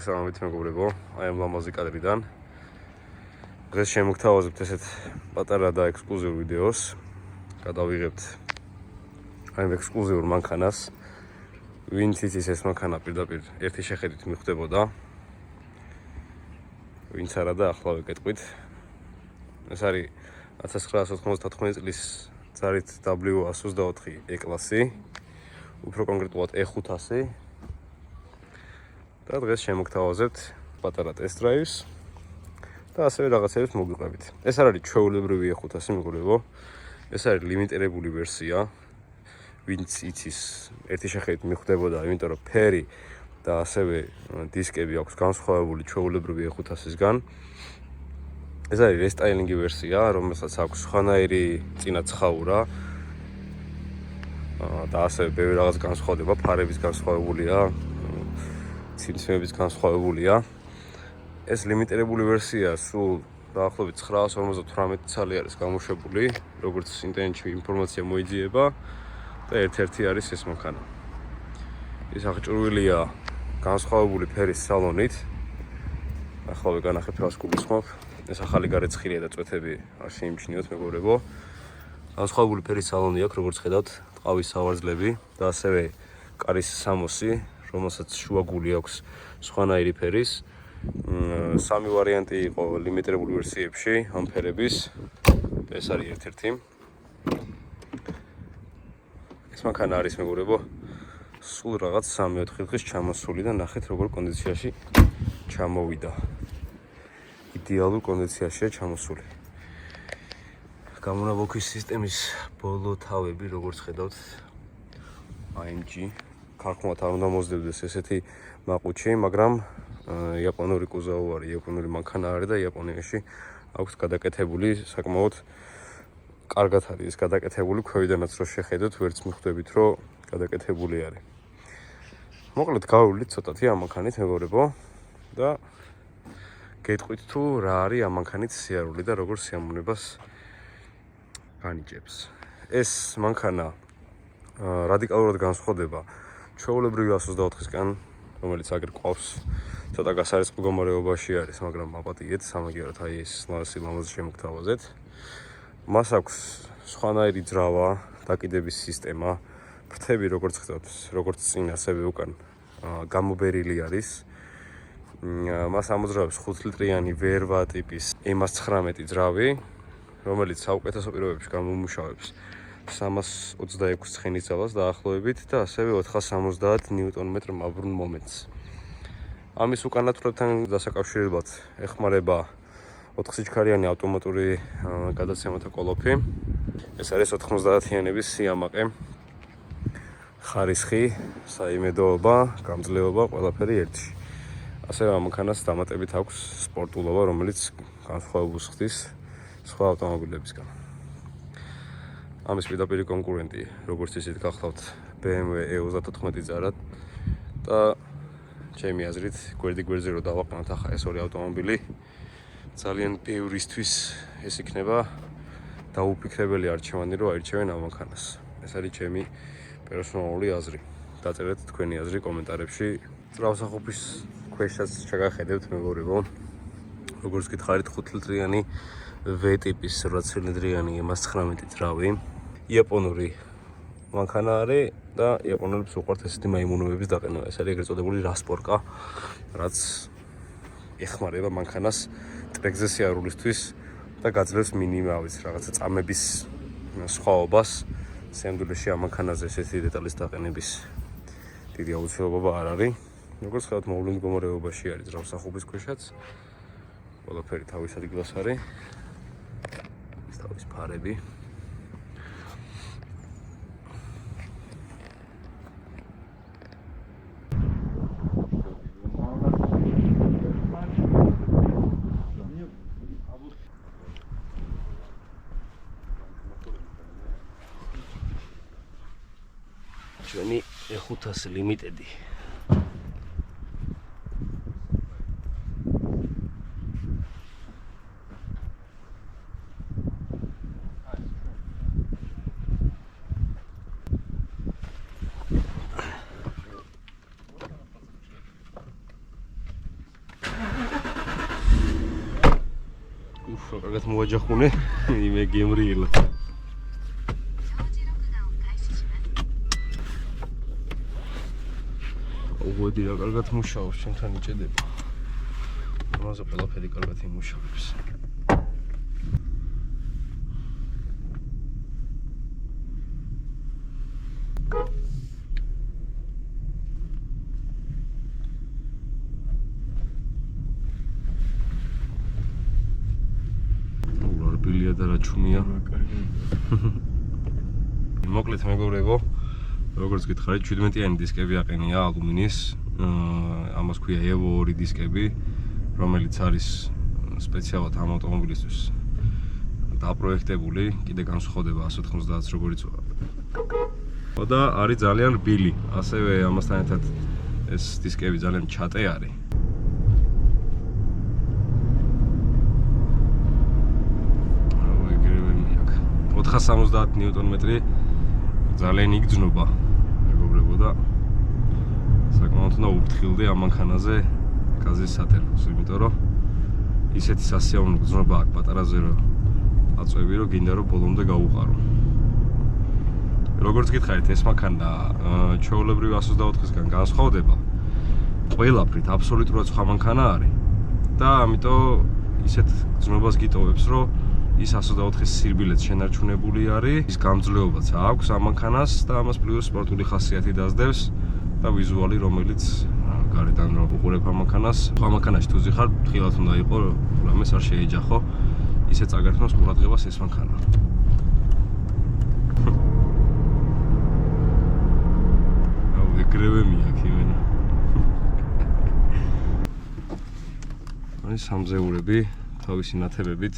მოგესალმებით მეგობრებო, აი ამ ლამაზი კადრიდან. დღეს შემოგთავაზებთ ესეთ პატარა და ექსკლუზიურ ვიდეოს. გადავიღებთ აი ექსკლუზიურ მანქანას. ვინც იცის ეს მანქანა პირდაპირ ერთი შეხედვით მიხვდებოდა. ვინც არა და ახლა ვეკეთყვით. ეს არის 1994 წლის ძარით W124 E-კლასი. უფრო კონკრეტულად E500. და დღეს შემოგთავაზებთ პატარა ტესტ დრაივს და ასევე რაღაცებს მოგვიყვებით. ეს არ არის ჩვეულებრივი E500 მეგობრებო. ეს არის ლიმიტირებული ვერსია. ვინც იცის ერთი შეხედვით მიხვდებოდა, იმიტომ რომ ფერი და ასევე დისკები აქვს განსხვავებული ჩვეულებრივი E500-ისგან. ეს არის რესტაილინგი ვერსია, რომელსაც აქვს სხვანაირი წინა ცხაურა და ასევე ბევრი რაღაც განსხვავდება, ფარების განსხვავებულია, ციმციმების განსხვავებულია. ეს ლიმიტირებული ვერსია სულ დაახლოებით 958 ცალი არის გამოშვებული, როგორც ინტერნეტში ინფორმაცია მოიძიება და ერთ-ერთი არის ეს მანქანა. ის აღჭურვილია განსხვავებული ფერის სალონით. ახლა ვეგანახებ რას გულისხმობ. ეს ახალი გარეცხილია და წვეთები არ შეიმჩნიოთ მეგობრებო. განსხვავებული ფერის სალონი აქვს, როგორც ხედავთ, ტყავის სავარძლები და ასევე კარის სამოსი, რომელსაც შუაგული აქვს სხვანაირი ფერის. სამი ვარიანტი იყო ლიმიტირებული ვერსიებში ამ ფერების. ეს არის ერთ-ერთი. ეს მანქანა არის მეგობრებო, სულ რაღაც 3-4 დღის ჩამოსული და ნახეთ როგორ კონდიციაში ჩამოვიდა. იდეალურ კონდიციაშია ჩამოსული. გამონაბოქვის სისტემის ბოლო თავები, როგორც ხედავთ, AMG ქარხმად არ უნდა მოსდებდეს ესეთი მაყუჩი, მაგრამ იაპონური კუზავი არის, იაპონური მანქანა არის და იაპონიაში აქვს გადაკეთებული, საკმაოდ კარგად არის ეს გადაკეთებული, ქვევიდანაც რო შეხედოთ, ვერც მიხვდებით, რომ გადაკეთებული არის. მოკლედ გავივლით ცოტათი ამ მანქანით მეგობრებო და გეტყვით თუ რა არის ამ მანქანით სიარული და როგორ სიამოვნებას განიჭებს. ეს მანქანა რადიკალურად განსხვავდება ჩვეულებრივი 124-ისგან, რომელიც აგერ ყავს, ცოტა გასარიცხო მდგომარეობაში არის, მაგრამ აპატიეთ, სამაგიეროდ აი ეს ლამაზი შემოგთავაზეთ. მას აქვს სხვანაირი ძრავა, დაკიდების სისტემა, ფრთები როგორც ხედავთ, როგორც წინ, ასევე უკან გამობერილი არის. მას ამოძრავებს 5 ლიტრიანი ვერვა ტიპის M19 ძრავი, რომელიც საუკეთესო პირობებში გამომუშავებს 326 ცხენის ძალას დაახლოებით და ასევე 470 ნიუტონ-მეტრ მაბრუნ მომენტს. ამის უკანასკნელთან დასაკავშირებლად ეხმარება 4 სიჩქარიანი ავტომატური გადაცემათა კოლოფი. ეს არის 90-იანების სიამაყე, ხარისხი, საიმედოობა, გამძლეობა, ყველაფერი ერთში. ასევე ამ მანქანას დამატებით აქვს სპორტულობა, რომელიც განსხვავებულს ხდის სხვა ავტომობილებისგან. ამის პირდაპირი კონკურენტი, როგორც ისეთ გახლავთ BMW E34 ძარა და ჩემი აზრით, გვერდი-გვერდზე რო დავაყენოთ ახლა ეს ორი ავტომობილი, ძალიან ბევრისთვის ეს იქნება დაუფიქრებელი არჩევანი, რომ აირჩევენ ამ მანქანას. ეს არის ჩემი პერსონალური აზრი. დაწერეთ თქვენი აზრი კომენტარებში. ძრავსახობის ქვეშაც შეგახედებთ მეგობრებო. როგორც გითხარით, 5 ლიტრიანი V ტიპის 8 ცილინდრიანი M19 ძრავი. იაპონური მანქანა არის და იაპონელებს უყვართ ესეთი მაიმუნოების დაყენება. ეს არის ეგრეთ წოდებული რასპორკა, რაც ეხმარება მანქანას ტრეკზე სიარულისთვის და გაძლევს მინიმალის რაღაცა წამების სხვაობას. სიამდვილეში ამ მანქანაზე ესეთი დეტალის დაყენების დიდი აუცილებლობა არ არის. როგორც ხედავთ, მოვლენ მდგომარეობაში არის ძრავსახობის ქვეშაც. ყველაფერი თავის ადგილას არის. ეს თავის ფარები. ჩვენი E500 ლიმიტედი. ხო კარგად მოვაჯახუნე იმე გემრიელა ოღონდ რა კარგად მუშაობს ჩემთან იჭედება ამაზე ყველაფერი კარგად იმუშავებს ბილია და რა ჩუმია მოკლედ მეგობრებო როგორც გითხარით 17-იანი დისკები აყენია ალუმინის ამას ქვია Evo 2 დისკები რომელიც არის სპეციალურად ამ ავტომობილისთვის დაპროექტებული კიდე განსხვავდება 190-ს როგორიც ვარ და არის ძალიან რბილი ასევე ამასთან ერთად ეს დისკები ძალიან ჩატე არის 470 ნიუტონ-მეტრი ძალიან იგრძნობა მეგობრებო და საკმაოდ უნდა უფრთხილდე ამ მანქანაზე გაზის სატერფოს იმიტომ რომ ისეთი სასიამოვნო გრძნობა აქვს პატარაზე რომ აწვევი რომ გინდა რომ ბოლომდე გაუყარო როგორც გითხარით ეს მანქანა ჩვეულებრივი 124-ისგან განსხვავდება ყველაფრით აბსოლუტურად სხვა მანქანა არის და ამიტომ ისეთ გრძნობას გიტოვებს რომ ის 124-ის სირბილეც შენარჩუნებული არის, ის გამძლეობაც აქვს ამ მანქანას და ამას პლუს სპორტული ხასიათი დაძლევს და ვიზუალი რომელიც გარედან რომ უყურებ ამ მანქანას, სხვა მანქანაში თუ ზიხარ, ხილად უნდა იყო, რამეს არ შეეჯახო, ისე წაგართმევს ყურადღებას ეს მანქანა. აუ, ეგრევე მიაქვს იმენა. არის სამზეურები, თავისი ნათებებით.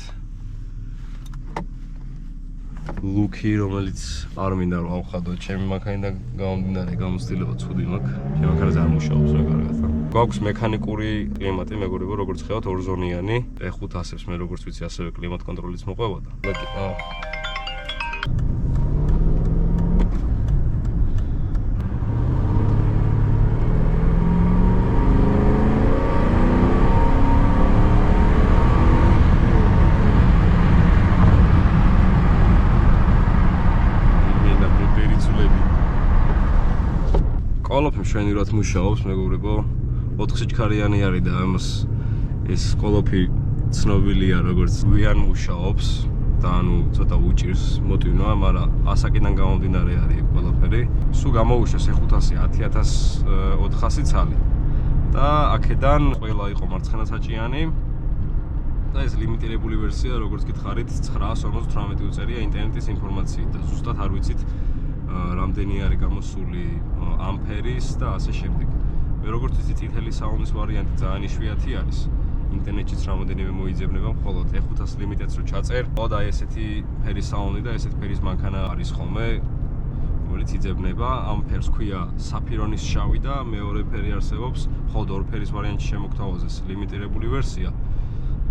ლუკი რომელიც არ მინდა რომ ავხადო ჩემი მანქანიდან გამომდინარე გამოცდილება ცუდი მაქვს ჩემი მანქანაზე არ მუშაობს რა კარგად გვაქვს მექანიკური კლიმატი მეგობრებო როგორც ხედავთ ორზონიანი E500-ებს მე როგორც ვიცი ასევე კლიმატ კონტროლიც მოყვება და ყველაფერი მშვენივრად მუშაობს მეგობრებო 4 სიჩქარიანი არის და ამას ეს ყველაფერი ცნობილია როგორც გვიან მუშაობს და ანუ ცოტა უჭირს მოტივნა მაგრამ ასაკიდან გამომდინარე არის ყველაფერი სულ გამოუშვეს E500 10400 ცალი და აქედან ყველა იყო მარცხენასაჭიანი და ეს ლიმიტირებული ვერსია როგორც გითხარით 958 უწერია ინტერნეტის ინფორმაციით და ზუსტად არ ვიცით რამდენი არის გამოსული ამპერის და ასე შემდეგ. მე როგორც ვიცი წითელი საუნის ვარიანტი ძალიან იშვიათი არის. ინტერნეტშიც რამოდენიმე მოიძებნება მხოლოდ E500 ლიმიტედს რო ჩაწერ. და ესეთი ფერის საუნი და ესეთი ფერის მანქანა არის ხოლმე, რომელიც იძებნება. ამ ფერს ქვია საფირონის შავი და მეორე ფერი არსებობს, ხოლო ორ ფერის ვარიანტში შემოგთავაზეს ლიმიტირებული ვერსია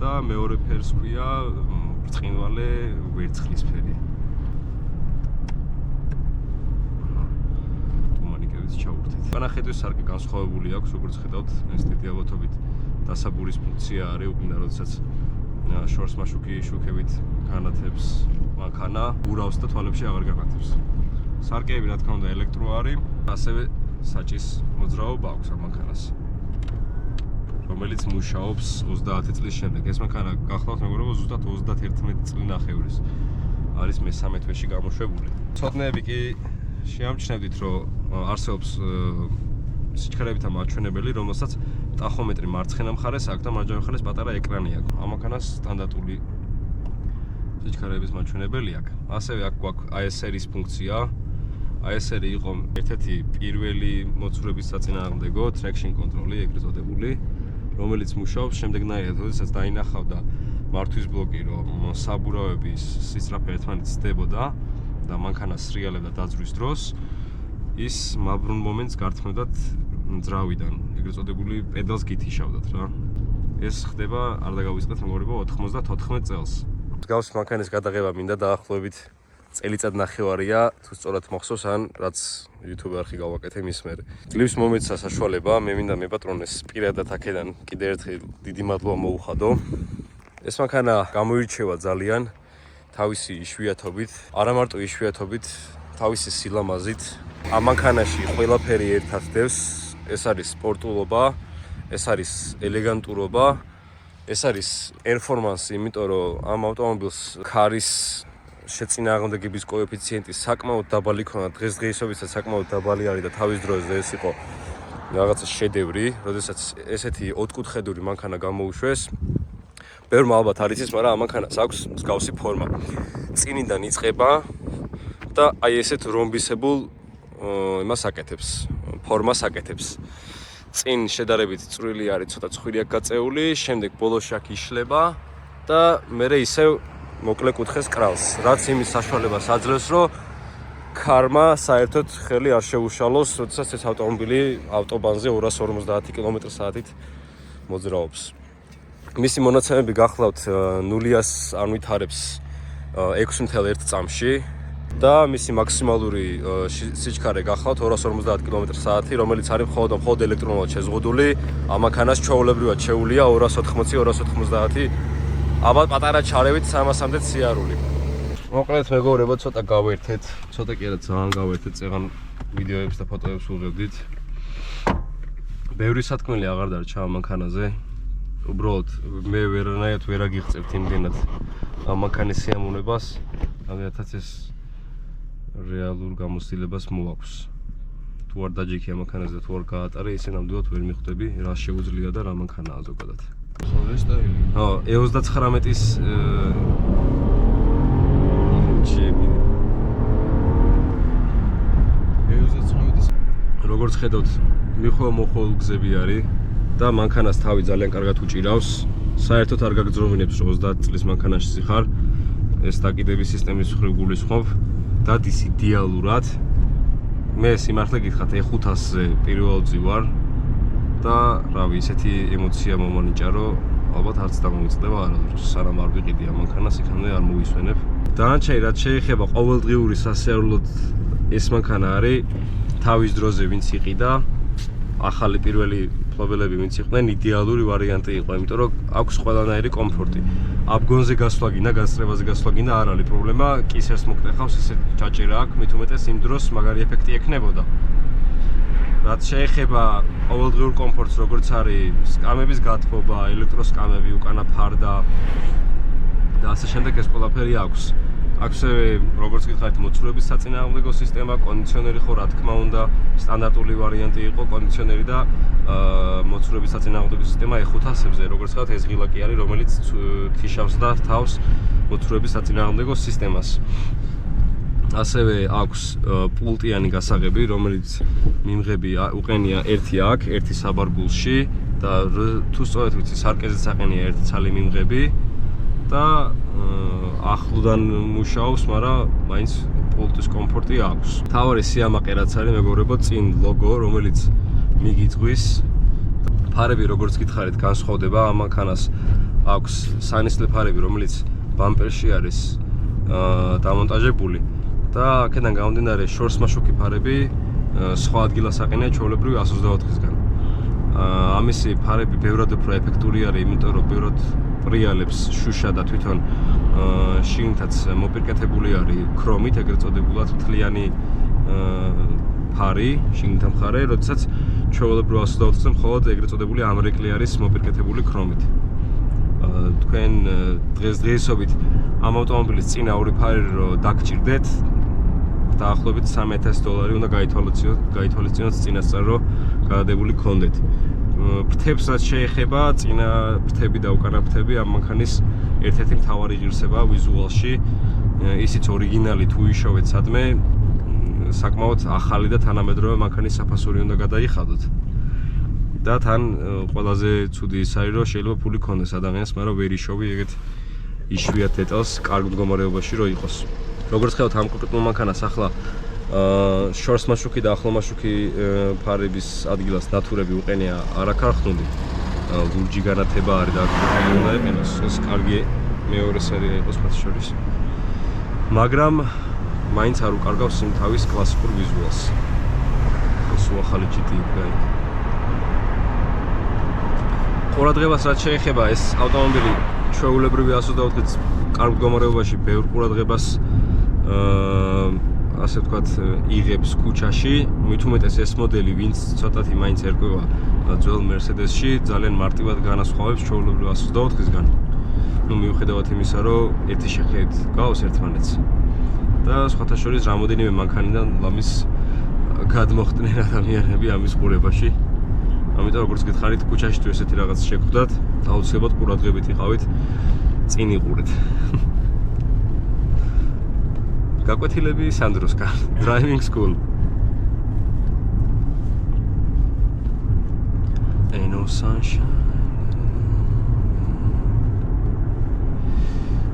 და მეორე ფერს ქვია ბრწყინვალე ვერცხლის ფერი. განახედვის სარკე განსხვავებული აქვს, როგორც ხედავთ, ეს დიდი ალბათობით დასაბურის ფუნქცია არის, უკიდა როდესაც შორს მაშუკი შუქებით განათებს მანქანა, ურავს და თვალებში აღარ განათებს. სარკეები რა თქმა უნდა ელექტრო არის, ასევე საჭის მოძრაობა აქვს ამ მანქანას. რომელიც მუშაობს 30 წლის შემდეგ. ეს მანქანა გახლავთ მეგობრებო, ზუსტად 31 წლინახევრის. არის მე-13 თვეში გამოშვებული. ცოდნეები კი შეამჩნევდით, რომ არსებობს სიჩქარეებითა მაჩვენებელი, რომელსაც ტახომეტრი მარცხენა მხარეს აქვს და მარჯვენა მხარეს პატარა ეკრანი აქვს. ამ მანქანას სტანდარტული სიჩქარეების მაჩვენებელი აქვს. ასევე აქ გვაქვს ASR-ის ფუნქცია. ASR იყო ერთ-ერთი პირველი მოცურების საწინააღმდეგო traction control-ი, ეგრეთ წოდებული, რომელიც მუშაობს შემდეგნაირად, როდესაც დაინახავდა მართვის ბლოკი, რომ საბურავების სისწრაფე ერთმანეთს სდებოდა და მანქანა სრიალებდა დაძვრის დროს ის მაბრუნ მომენტს გართმევდათ ძრავიდან, ეგრეთ წოდებული პედალს გითიშავდათ რა. ეს ხდება, არ დაგავიწყეთ მეგობრებო, 94 წელს. მსგავს მანქანის გადაღება მინდა დაახლოებით წელიწად ნახევარია, თუ სწორად მახსოვს, ან რაც YouTube არხი გავაკეთე მის მერე. კლიპს მომეცა საშუალება, მე მინდა მეპატრონეს პირადად აქედან კიდე ერთხელ დიდი მადლობა მოუხადო. ეს მანქანა გამოირჩევა ძალიან თავისი იშვიათობით, არა მარტო იშვიათობით, თავისი სილამაზით. ამ მანქანაში ყველაფერი ერთად დევს. ეს არის სპორტულობა, ეს არის ელეგანტურობა, ეს არის პერფორმანსი, იმიტომ რომ ამ ავტომობილს ქარის შეწინააღმდეგების კოეფიციენტი საკმაოდ დაბალი ქონა, დღესდღეობითაც საკმაოდ დაბალი არის და თავის დროზე ეს იყო რაღაცა შედევრი, როდესაც ესეთი ოთხკუთხედური მანქანა გამოუშვეს. ბევრმა ალბათ არ იცის, მაგრამ ამ მანქანას აქვს მსგავსი ფორმა. წინიდან იწყება და აი ესეთ რომბისებულ იმას აკეთებს, ფორმას აკეთებს. წინ შედარებით წვრილი არის, ცოტა ცხვირი აქვს გაწეული, შემდეგ ბოლოში აქ იშლება და მერე ისევ მოკლე კუთხეს კრავს, რაც იმის საშუალებას აძლევს, რომ ქარმა საერთოდ ხელი არ შეუშალოს, როდესაც ეს ავტომობილი ავტობანზე 250 კმ/სთ-ით მოძრაობს. მისი მონაცემები გახლავთ 0-ას არ ვითარებს 6.1 წამში და მისი მაქსიმალური სიჩქარე გახლავთ 250 კმ/სთ, რომელიც არის მხოლოდ ელექტრონულად შეზღუდული. ამ მანქანას ჩვეულებრივად შეუულია 280-290, ალბათ პატარა ჩარევით 300-მდე სიარული. მოკლედ მეგობრებო, ცოტა გავერთეთ, ცოტა კი არა ძალიან გავერთეთ, წეღან ვიდეოებს და ფოტოებს ვუღებდით. ბევრი სათქმელი აღარ დარჩა ამ მანქანაზე. უბრალოდ მე ვერანაირად ვერ აგიღწევთ იმდენად ამ მანქანის სიამოვნებას, რადგანაც ეს რეალურ გამოცდილებას მოაქვს. თუ არ დაჯექი ამ მანქანაზე და თუ არ გაატარე, ისე ნამდვილად ვერ მიხვდები რა შეუძლია და რა მანქანაა ზოგადად. ხო, რესტაილი. ხო, E39-ის როგორც ხედავთ, მიხვალ-მოხვალ გზები არის და მანქანას თავი ძალიან კარგად უჭირავს. საერთოდ არ გაგძრომინებს, რომ 30 წლის მანქანაში ხარ. ეს დაკიდების სისტემის მხრივ გულისხმობ და იდეალურად. მე სიმართლე გითხრათ, E500-ზე პირველი ვარ და რავი, ისეთი ემოცია მომანიჭა, რომ ალბათ არც დამოუწდება არასდროს, სანამ არ ვიყიდი ამ მანქანას, იქამდე არ მოვისვენებ. დანარჩენი რაც შეეხება ყოველდღიური სასიარულოდ, ეს მანქანა არის თავის დროზე ვინც იყიდა, ახალი პირველი ფლობელები ვინც იყვნენ, იდეალური ვარიანტი იყო, იმიტომ რომ აქვს ყველანაირი კომფორტი. აბგონზე გასვლა გინდა, გასწრებაზე გასვლა გინდა, არ არის პრობლემა, კისერს მოკტეხავს, ისე ჩაჭერა აქვს, მით უმეტეს იმ დროს მაგარი ეფექტი ექნებოდა. რაც შეეხება ყოველდღიურ კომფორტს, როგორც არის სკამების გათბობა, ელექტროსკამები, უკანა ფარდა და ასე შემდეგ, ეს ყველაფერი აქვს. აქვსევე, როგორც გითხარით, მოცურების საწინააღმდეგო სისტემა, კონდიციონერი ხო, რა თქმა უნდა, სტანდარტული ვარიანტი იყო კონდიციონერი და მოცურების საწინააღმდეგო სისტემა E500-ებზე, როგორც ხედავთ, ეს ღილაკი არის, რომელიც თიშავს და თავს მოცურების საწინააღმდეგო სისტემას. ასევე აქვს პულტიანი გასაღები, რომელიც მიმღები უყენია ერთი აქ, ერთი საბარგულში და თუ სწორედ ვიცი, სარკეზეც აყენია ერთი ცალი მიმღები და ახლოდან მუშაობს, მაგრამ მაინც პულტის კომფორტი აქვს. თავარი სიამაყე რაც არის, მეგობრებო, წინ ლოგო, რომელიც მიგიწვის. ფარები, როგორც გითხარით, განსხვავდება. ამ მანქანას აქვს სანისლე ფარები, რომელიც ბამპერში არის დამონტაჟებული და აქედან გამომდინარე შორსმაშუქი ფარები სხვა ადგილას აყენია ჩვეულებრივ 124-ისგან. ამისი ფარები ბევრად უფრო ეფექტური არის, იმიტომ რომ ბევრად პრიალებს შუშა და თვითონ შიგნითაც მოპირკეთებული არის ქრომით, ეგრეთ წოდებულად მთლიანი ფარი, შიგნითა მხარე, როდესაც ჩვეულებრივ 124-ზე მხოლოდ ეგრეთ წოდებული ამრეკლი არის მოპირკეთებული ქრომით. თქვენ დღესდღეობით ამ ავტომობილის წინა ორი ფარი რო დაგჭირდეთ, დაახლოებით $3,000 უნდა გაითვალისწინოთ წინასწარ, რომ გადადებული გქონდეთ. ფრთებს რაც შეეხება, წინა ფრთები და უკანა ფრთები ამ მანქანის ერთ-ერთი მთავარი ღირსება ვიზუალში. ისიც ორიგინალი თუ იშოვეთ სადმე, საკმაოდ ახალი და თანამედროვე მანქანის საფასური უნდა გადაიხადოთ. და თან ყველაზე ცუდი ის არის, რომ შეიძლება ფული ქონდეს ადამიანს, მაგრამ ვერ იშოვი ეგეთ იშვიათ დეტალს კარგ მდგომარეობაში რო იყოს. როგორც ხედავთ, ამ კონკრეტულ მანქანას ახლა შორსმაშუქი და ახლომაშუქი ფარების ადგილას ნათურები უყენია არაქარხნული. ლურჯი განათება არის და უნდა ეყენოს. ეს კარგი მეორე სერია იყოს მათ შორის. მაგრამ მაინც არ უკარგავს იმ თავის კლასიკურ ვიზუალს. ეს ახალი GT-ი. ყურადღებას რაც შეეხება ეს ავტომობილი ჩვეულებრივი 124-ით კარგ მდგომარეობაში ბევრ ყურადღებას ასე ვთქვათ იღებს ქუჩაში, მით უმეტეს ეს მოდელი, ვინც ცოტათი მაინც ერკვევა ძველ Mercedes-ში, ძალიან მარტივად განასხვავებს ჩვეულებრივ 124-ისგან. ნუ მიუხედავად იმისა, რომ ერთი შეხედვით გავს ერთმანეთს. და სხვათა შორის რამოდენიმე მანქანიდან ლამის გადმოხდნენ ადამიანები ამის ყურებაში. ამიტომ როგორც გითხარით, ქუჩაში თუ ესეთი რაღაც შეგხვდათ, აუცილებლად ყურადღებით იყავით, წინ იყურეთ. გაკვეთილები სანდროსკან, driving school. Ain't no sunshine.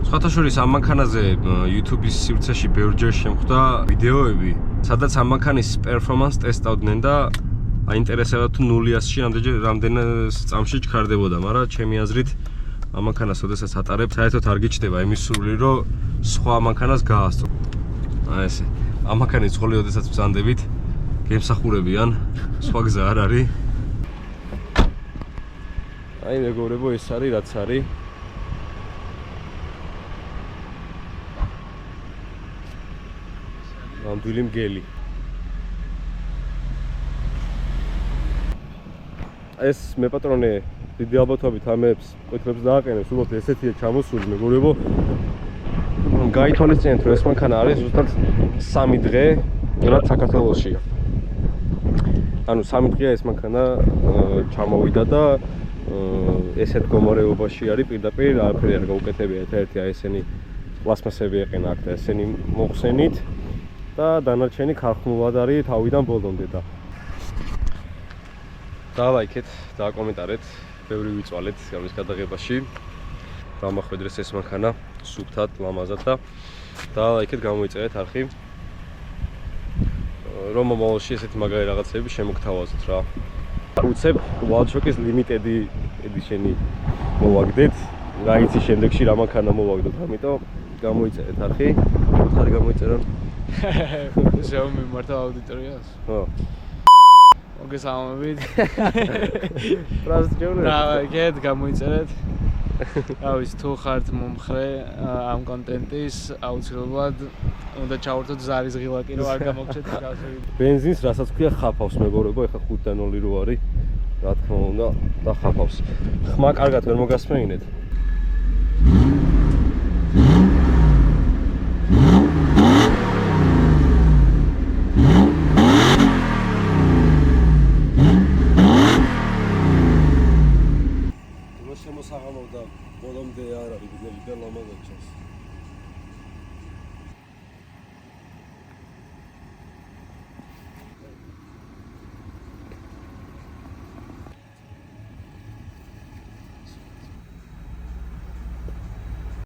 სხვათა შორის ამ მანქანაზე YouTube-ის სივრცეში ბევრჯერ შემხვდა ვიდეოები, სადაც ამ მანქანის პერფორმანს ტესტავდნენ და აინტერესებდა თუ 0-100-ში რამდენ წამში ჩქარდებოდა, მაგრამ ჩემი აზრით ამ მანქანას ოდესაც ატარებ, საერთოდ არ გიჩნდება იმის სურვილი, რომ სხვა მანქანას გაასწრო. აი ესე. ამ მანქანის ძღოლი ოდესაც ბრძანდებით, გემსახურებიან, სხვა გზა არ არის. აი მეგობრებო, ეს არის რაც არის. ნამდვილი მგელი. ეს მე პატრონე დიდი ალბათობით ამებს კვეთლებს დააყენებს, უბრალოდ ესეთია ჩამოსული მეგობრებო. გაითვალისწინეთ, რომ ეს მანქანა არის ზუსტად 3 დღე, რაც საქართველოშია. ანუ 3 დღეა ეს მანქანა ჩამოვიდა და ესეთ მდგომარეობაში არის, პირდაპირ არაფერი არ გაუკეთებია, ერთ-ერთი აი ესენი პლასმასები ეყენა აქ და ესენი მოხსენით და დანარჩენი ქარხნულად არის თავიდან ბოლომდე და დალაიქეთ, დააკომენტარეთ, ბევრი ვიწვალეთ ამის გადაღებაში. დამახვედრეს ეს მანქანა სუფთად, ლამაზად და დალაიქეთ, გამოიწერეთ არხი. რომ მომავალში ესეთი მაგარი რაღაცები შემოგთავაზოთ რა. უცებ Wildshocks Limited Edition-ი მოვაგდეთ. რა იცი შემდეგში რა მანქანა მოვაგდოთ, ამიტომ გამოიწერეთ არხი. ხარი გამოიწერონ. Xiaomi მართა აუდიტორიას? ხო. მოგესალმებით. პრას ჯოუნე. რა, გამოიწერეთ. ავის თუ ხართ მომხრე ამ კონტენტის, აუცილებლად უნდა ჩავართოთ ზარის ღილაკი, რომ არ გამოგჩეთ გასული. ბენზინს რასაც ქვია ხაფავს მეგობრებო, ეხა 5-დან 0 რო არის. რა თქმა უნდა, და ხაფავს. ხმა კარგად ვერ მოგასმეინეთ. შემოსაღამავდა ბოლომდე არ არის ბილები და ლამაზად ჩანს.